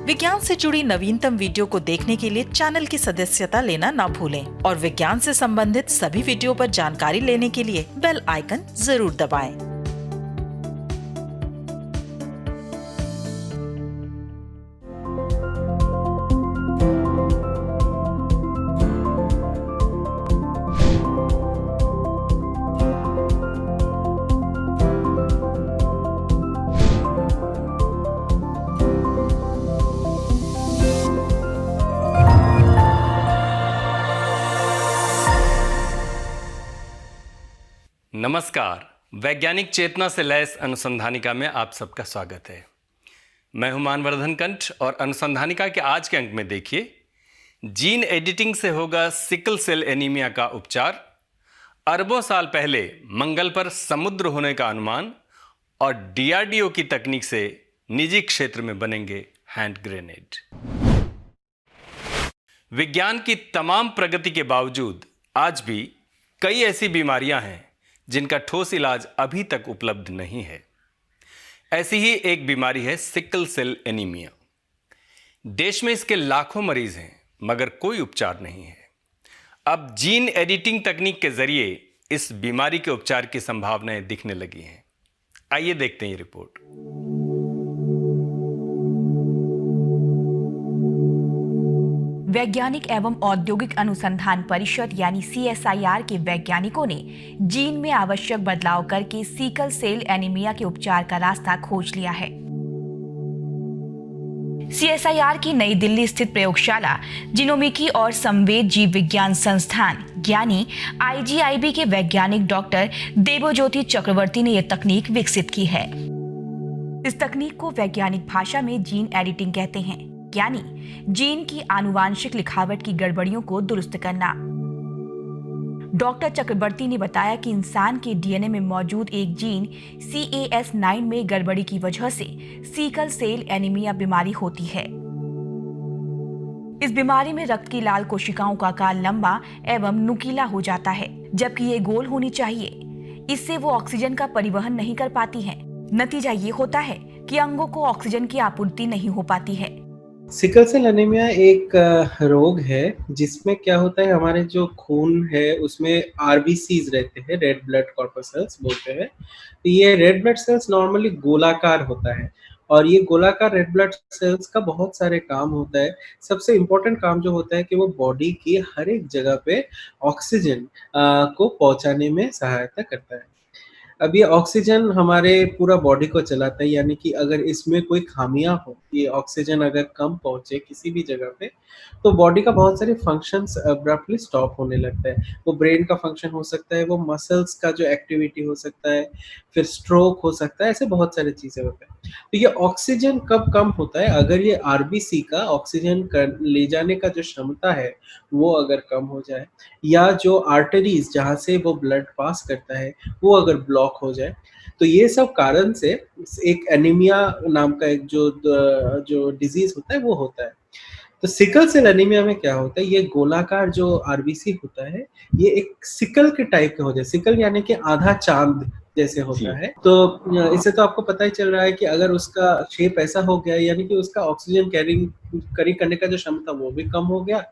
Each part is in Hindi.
विज्ञान से जुड़ी नवीनतम वीडियो को देखने के लिए चैनल की सदस्यता लेना ना भूलें और विज्ञान से संबंधित सभी वीडियो पर जानकारी लेने के लिए बेल आइकन जरूर दबाएं। नमस्कार, वैज्ञानिक चेतना से लैस अनुसंधानिका में आप सबका स्वागत है। मैं हूं मानवर्धन कंठ और अनुसंधानिका के आज के अंक में देखिए, जीन एडिटिंग से होगा सिकल सेल एनीमिया का उपचार, अरबों साल पहले मंगल पर समुद्र होने का अनुमान और डीआरडीओ की तकनीक से निजी क्षेत्र में बनेंगे हैंड ग्रेनेड। विज्ञान की तमाम प्रगति के बावजूद आज भी कई ऐसी बीमारियां हैं जिनका ठोस इलाज अभी तक उपलब्ध नहीं है। ऐसी ही एक बीमारी है सिकल सेल एनीमिया। देश में इसके लाखों मरीज हैं मगर कोई उपचार नहीं है। अब जीन एडिटिंग तकनीक के जरिए इस बीमारी के उपचार की संभावनाएं दिखने लगी हैं। आइए देखते हैं ये रिपोर्ट। वैज्ञानिक एवं औद्योगिक अनुसंधान परिषद यानी CSIR के वैज्ञानिकों ने जीन में आवश्यक बदलाव करके सिकल सेल एनीमिया के उपचार का रास्ता खोज लिया है। CSIR की नई दिल्ली स्थित प्रयोगशाला जीनोमिकी और संवेद जीव विज्ञान संस्थान यानी IGIB के वैज्ञानिक डॉक्टर देबोज्योति चक्रवर्ती ने यह तकनीक विकसित की है। इस तकनीक को वैज्ञानिक भाषा में जीन एडिटिंग कहते हैं, यानी जीन की आनुवांशिक लिखावट की गड़बड़ियों को दुरुस्त करना। डॉक्टर चक्रवर्ती ने बताया कि इंसान के डीएनए में मौजूद एक जीन CAS9 में गड़बड़ी की वजह से सिकल सेल एनीमिया बीमारी होती है। इस बीमारी में रक्त की लाल कोशिकाओं का आकार लंबा एवं नुकीला हो जाता है, जबकि ये गोल होनी चाहिए। इससे वो ऑक्सीजन का परिवहन नहीं कर पाती हैं। नतीजा ये होता है कि अंगों को ऑक्सीजन की आपूर्ति नहीं हो पाती है। सिकल सेल एनीमिया एक रोग है जिसमें क्या होता है, हमारे जो खून है उसमें RBCs रहते हैं, रेड ब्लड कॉर्पसेल्स बोलते हैं। तो ये रेड ब्लड सेल्स नॉर्मली गोलाकार होता है और ये गोलाकार रेड ब्लड सेल्स का बहुत सारे काम होता है। सबसे इम्पोर्टेंट काम जो होता है कि वो बॉडी की हर एक जगह पे ऑक्सीजन को पहुंचाने में सहायता करता है। अब ये ऑक्सीजन हमारे पूरा बॉडी को चलाता है, यानी कि अगर इसमें कोई खामियां हो, ये ऑक्सीजन अगर कम पहुंचे किसी भी जगह पे, तो बॉडी का बहुत सारे फंक्शंस अब्रप्टली स्टॉप होने लगता है। वो ब्रेन का फंक्शन हो सकता है, वो मसल्स का जो एक्टिविटी हो सकता है, फिर स्ट्रोक हो सकता है, ऐसे बहुत सारी चीजें होते हैं। तो ये ऑक्सीजन कब कम होता है, अगर ये RBC का ऑक्सीजन ले जाने का जो क्षमता है वो अगर कम हो जाए, या जो आर्टरीज जहाँ से वो ब्लड पास करता है वो अगर ब्लॉक हो जाए, तो ये सब कारण से एक एनीमिया नाम का एक जो डिजीज होता है वो होता है। तो सिकल सेल एनीमिया में क्या होता है, ये गोलाकार जो RBC होता है ये एक सिकल के टाइप का होता है। सिकल यानी कि आधा चांद जैसे होता है। तो इससे तो आपको पता ही चल रहा है कि अगर उसका शेप ऐसा हो गया, यानी कि उसका ऑक्सीजन कैरी करने का जो क्षमता वो भी कम हो गया।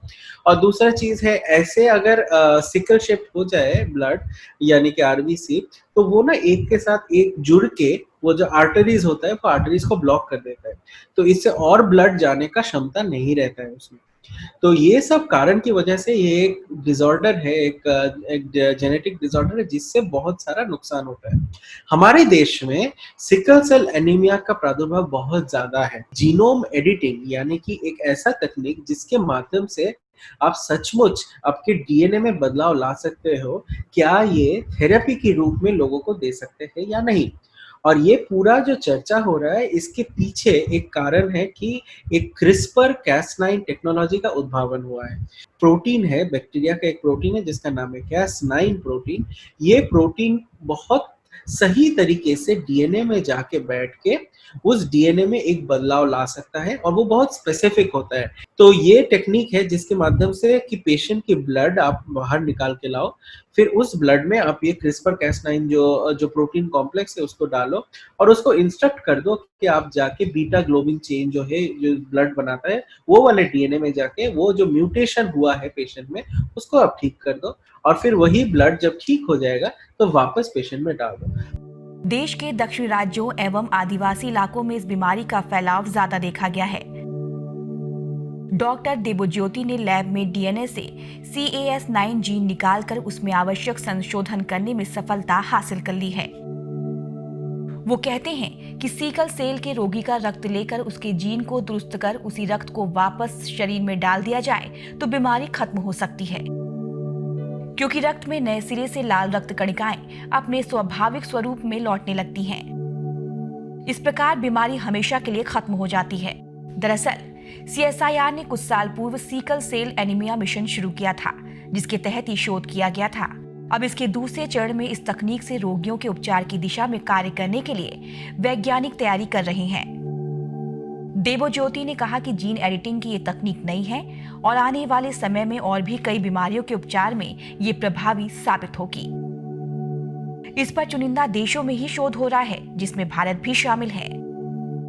और दूसरा चीज है, ऐसे अगर सिकल शेप हो जाए ब्लड यानी कि RBC, तो वो ना एक के साथ एक जुड़ के वो जो आर्टरीज होता है वो आर्टरीज को ब्लॉक कर देता है। तो इससे और ब्लड जाने का क्षमता नहीं रहता है उसमें। तो ये सब कारण की वजह से ये एक डिसऑर्डर है, एक जेनेटिक डिसऑर्डर है जिससे बहुत सारा नुकसान होता है। हमारे देश में सिकल सेल एनीमिया का प्रादुर्भाव बहुत ज्यादा है। जीनोम एडिटिंग यानी कि एक ऐसा तकनीक जिसके माध्यम से आप सचमुच आपके डीएनए में बदलाव ला सकते हो, क्या ये थेरेपी के रूप में लोगों को दे सकते हैं या नहीं। और ये पूरा जो चर्चा हो रहा है, इसके पीछे एक कारण है कि एक CRISPR-Cas9 टेक्नोलॉजी का उद्भावन हुआ है। प्रोटीन है, बैक्टीरिया का एक प्रोटीन है जिसका नाम है Cas9 प्रोटीन। ये प्रोटीन बहुत सही तरीके से डीएनए में जाके बैठ के उस डीएनए में एक बदलाव ला सकता है और वो बहुत स्पेसिफिक होता है। तो ये टेक्निक है जिसके माध्यम से कि पेशेंट की ब्लड आप बाहर निकाल के लाओ, फिर उस ब्लड में आप ये क्रिस्पर-cas9 जो प्रोटीन कॉम्प्लेक्स है उसको डालो और उसको इंस्ट्रक्ट कर दो कि आप जाके बीटा ग्लोबिन चेन जो है, जो ब्लड बनाता है, वो वाले डीएनए में जाके वो जो म्यूटेशन हुआ है पेशेंट में, उसको आप ठीक कर दो और फिर वही ब्लड जब ठीक हो जाएगा तो वापस पेशेंट में डाल दो। देश के दक्षिणी राज्यों एवं आदिवासी इलाकों में इस बीमारी का फैलाव ज्यादा देखा गया है। डॉक्टर देबोज्योति ने लैब में डीएनए से CAS9 जीन निकालकर उसमें आवश्यक संशोधन करने में सफलता हासिल कर ली है। वो कहते हैं कि सीकल सेल के रोगी का रक्त लेकर उसके जीन को दुरुस्त कर उसी रक्त को वापस शरीर में डाल दिया जाए तो बीमारी खत्म हो सकती है, क्योंकि रक्त में नए सिरे से लाल रक्त कणिकाएं अपने स्वाभाविक स्वरूप में लौटने लगती हैं। इस प्रकार बीमारी हमेशा के लिए खत्म हो जाती है। दरअसल CSIR ने कुछ साल पूर्व सीकल सेल एनीमिया मिशन शुरू किया था, जिसके तहत ये शोध किया गया था। अब इसके दूसरे चरण में इस तकनीक से रोगियों के उपचार की दिशा में कार्य करने के लिए वैज्ञानिक तैयारी कर रहे हैं। देबोज्योति ने कहा कि जीन एडिटिंग की ये तकनीक नई है और आने वाले समय में और भी कई बीमारियों के उपचार में ये प्रभावी साबित होगी। इस पर चुनिंदा देशों में ही शोध हो रहा है, जिसमें भारत भी शामिल है।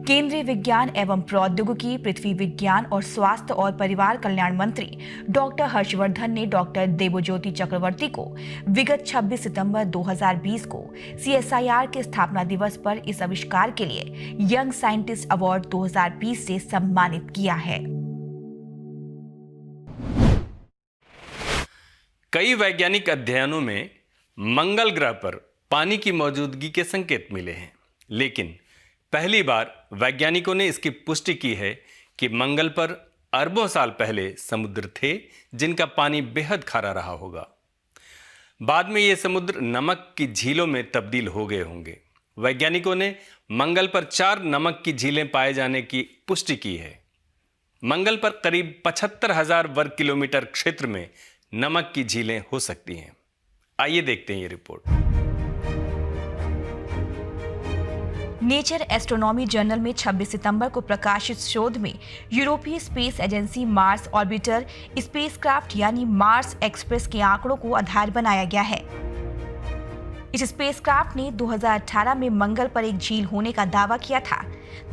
केंद्रीय विज्ञान एवं प्रौद्योगिकी, पृथ्वी विज्ञान और स्वास्थ्य और परिवार कल्याण मंत्री डॉक्टर हर्षवर्धन ने डॉक्टर देबोज्योति चक्रवर्ती को विगत 26 सितंबर 2020 को CSIR के स्थापना दिवस पर इस आविष्कार के लिए यंग साइंटिस्ट अवार्ड 2020 से सम्मानित किया है। कई वैज्ञानिक अध्ययनों में मंगल ग्रह पर पानी की मौजूदगी के संकेत मिले हैं, लेकिन पहली बार वैज्ञानिकों ने इसकी पुष्टि की है कि मंगल पर अरबों साल पहले समुद्र थे जिनका पानी बेहद खारा रहा होगा। बाद में ये समुद्र नमक की झीलों में तब्दील हो गए होंगे। वैज्ञानिकों ने मंगल पर 4 नमक की झीलें पाए जाने की पुष्टि की है। मंगल पर करीब 75,000 वर्ग किलोमीटर क्षेत्र में नमक की झीलें हो सकती हैं। आइए देखते हैं ये रिपोर्ट। नेचर एस्ट्रोनॉमी जर्नल में 26 सितंबर को प्रकाशित शोध में यूरोपीय space agency Mars orbiter spacecraft यानी मार्स एक्सप्रेस के आंकड़ों को आधार बनाया गया है। इस स्पेसक्राफ्ट ने 2018 में मंगल पर एक झील होने का दावा किया था।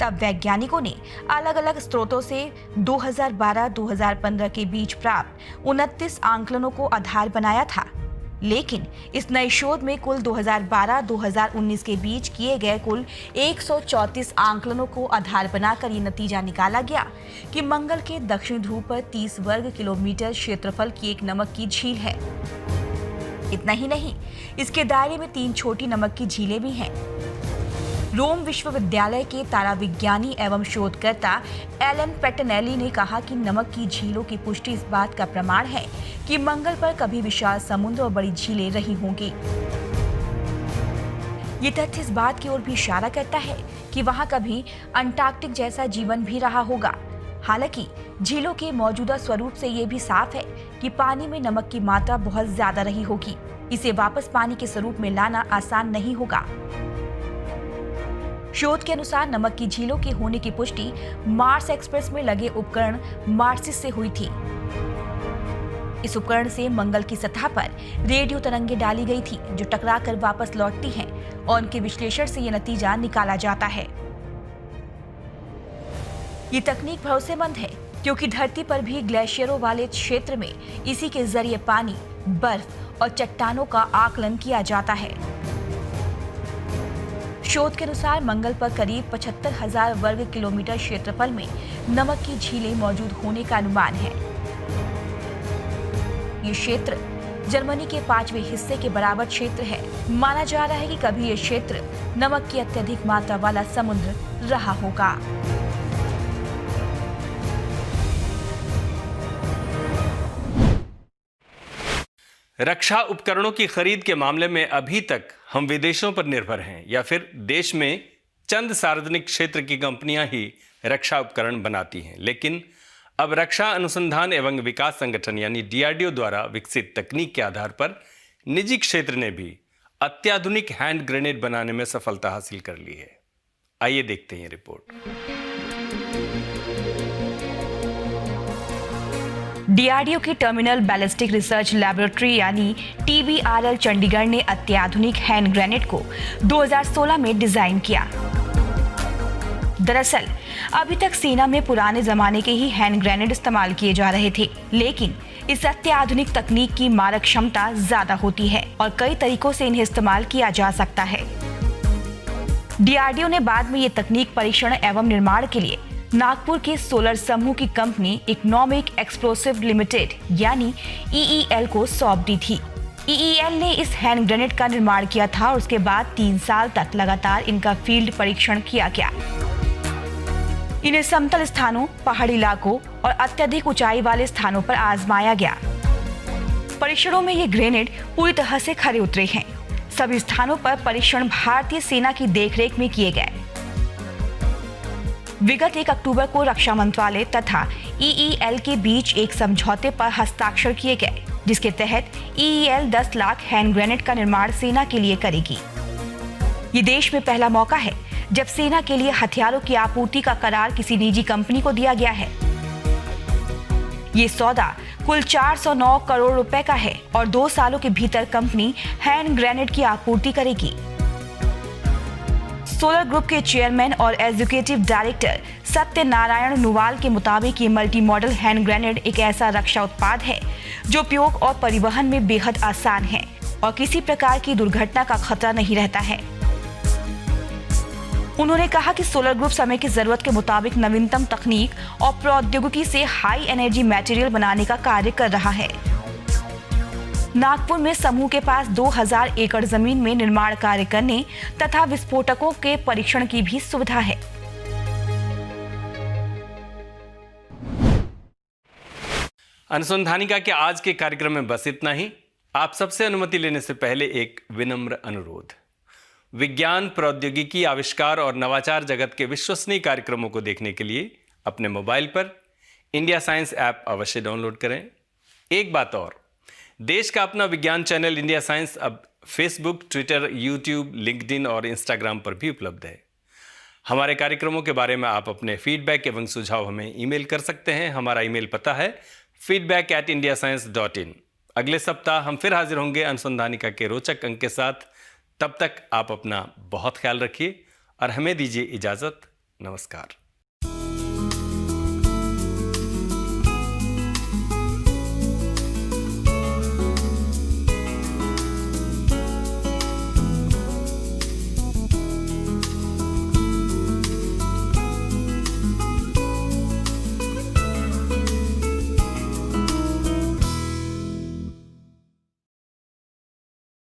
तब वैज्ञानिकों ने अलग अलग स्रोतों से 2012-2015 के बीच प्राप्त 29 आंकलनों को आधार बनाया था, लेकिन इस नए शोध में कुल 2012-2019 के बीच किए गए कुल 134 आंकलनों को आधार बनाकर ये नतीजा निकाला गया कि मंगल के दक्षिण ध्रुव पर 30 वर्ग किलोमीटर क्षेत्रफल की एक नमक की झील है। इतना ही नहीं, इसके दायरे में 3 छोटी नमक की झीलें भी हैं। रोम विश्वविद्यालय के ताराविज्ञानी एवं शोधकर्ता एलन पेटनेली ने कहा कि नमक की झीलों की पुष्टि इस बात का प्रमाण है कि मंगल पर कभी विशाल समुद्र और बड़ी झीलें रही होंगी। ये तथ्य इस बात की ओर भी इशारा करता है कि वहां कभी अंटार्कटिक जैसा जीवन भी रहा होगा। हालांकि झीलों के मौजूदा स्वरूप से ये भी साफ है कि पानी में नमक की मात्रा बहुत ज्यादा रही होगी। इसे वापस पानी के स्वरूप में लाना आसान नहीं होगा। शोध के अनुसार नमक की झीलों के होने की पुष्टि मार्स एक्सप्रेस में लगे उपकरण मार्सिस से हुई थी। इस उपकरण से मंगल की सतह पर रेडियो तरंगें डाली गई थी जो टकराकर वापस लौटती हैं और उनके विश्लेषण से यह नतीजा निकाला जाता है। ये तकनीक भरोसेमंद है क्योंकि धरती पर भी ग्लेशियरों वाले क्षेत्र में इसी के जरिए पानी, बर्फ और चट्टानों का आकलन किया जाता है। शोध के अनुसार मंगल पर करीब 75,000 वर्ग किलोमीटर क्षेत्रफल में नमक की झीलें मौजूद होने का अनुमान है। ये क्षेत्र जर्मनी के 5वें हिस्से के बराबर क्षेत्र है। माना जा रहा है कि कभी ये क्षेत्र नमक की अत्यधिक मात्रा वाला समुद्र रहा होगा। रक्षा उपकरणों की खरीद के मामले में अभी तक हम विदेशों पर निर्भर हैं या फिर देश में चंद सार्वजनिक क्षेत्र की कंपनियां ही रक्षा उपकरण बनाती हैं। लेकिन अब रक्षा अनुसंधान एवं विकास संगठन यानी DRDO द्वारा विकसित तकनीक के आधार पर निजी क्षेत्र ने भी अत्याधुनिक हैंड ग्रेनेड बनाने में सफलता हासिल कर ली है। आइए देखते हैं ये रिपोर्ट। डीआरडीओ की टर्मिनल बैलिस्टिक रिसर्च लैबोरेटरी यानी TBRL चंडीगढ़ ने अत्याधुनिक हैंड ग्रेनेड को 2016 में डिजाइन किया। दरअसल अभी तक सेना में पुराने जमाने के ही हैंड ग्रेनेड इस्तेमाल किए जा रहे थे, लेकिन इस अत्याधुनिक तकनीक की मारक क्षमता ज्यादा होती है और कई तरीकों से इन्हें इस्तेमाल किया जा सकता है। डीआरडीओ ने बाद में ये तकनीक परीक्षण एवं निर्माण के लिए नागपुर के सोलर समूह की कंपनी इकोनॉमिक एक्सप्लोसिव लिमिटेड यानी EEL को सौंप दी थी। EEL ने इस हैंड ग्रेनेड का निर्माण किया था और उसके बाद 3 साल तक लगातार इनका फील्ड परीक्षण किया गया। इन्हें समतल स्थानों, पहाड़ी इलाकों और अत्यधिक ऊंचाई वाले स्थानों पर आजमाया गया। परीक्षणों में ये ग्रेनेड पूरी तरह से खरे उतरे हैं। सभी स्थानों पर परीक्षण भारतीय सेना की देखरेख में किए गए। विगत 1 अक्टूबर को रक्षा मंत्रालय तथा EEL के बीच एक समझौते पर हस्ताक्षर किए गए, जिसके तहत EEL 10 लाख हैंड ग्रेनेड का निर्माण सेना के लिए करेगी। ये देश में पहला मौका है जब सेना के लिए हथियारों की आपूर्ति का करार किसी निजी कंपनी को दिया गया है। ये सौदा कुल 409 करोड़ रुपए का है और 2 सालों के भीतर कंपनी हैंड ग्रेनेड की आपूर्ति करेगी। सोलर ग्रुप के चेयरमैन और एग्जीक्यूटिव डायरेक्टर सत्यनारायण नुवाल के मुताबिक ये मल्टी मॉडल हैंड ग्रेनेड एक ऐसा रक्षा उत्पाद है जो उपयोग और परिवहन में बेहद आसान है और किसी प्रकार की दुर्घटना का खतरा नहीं रहता है। उन्होंने कहा कि सोलर ग्रुप समय की जरूरत के मुताबिक नवीनतम तकनीक और प्रौद्योगिकी से हाई एनर्जी मटेरियल बनाने का कार्य कर रहा है। नागपुर में समूह के पास 2000 एकड़ जमीन में निर्माण कार्य करने तथा विस्फोटकों के परीक्षण की भी सुविधा है। अनुसंधानिका के आज के कार्यक्रम में बस इतना ही। आप सबसे अनुमति लेने से पहले एक विनम्र अनुरोध। विज्ञान, प्रौद्योगिकी, आविष्कार और नवाचार जगत के विश्वसनीय कार्यक्रमों को देखने के लिए अपने मोबाइल पर इंडिया साइंस ऐप अवश्य डाउनलोड करें। एक बात और, देश का अपना विज्ञान चैनल इंडिया साइंस अब फेसबुक, ट्विटर, यूट्यूब, लिंक्डइन और इंस्टाग्राम पर भी उपलब्ध है। हमारे कार्यक्रमों के बारे में आप अपने फीडबैक एवं सुझाव हमें ईमेल कर सकते हैं। हमारा ईमेल पता है feedback@indiascience.in। अगले सप्ताह हम फिर हाजिर होंगे अनुसंधानिका के रोचक अंक के साथ। तब तक आप अपना बहुत ख्याल रखिए और हमें दीजिए इजाजत। नमस्कार।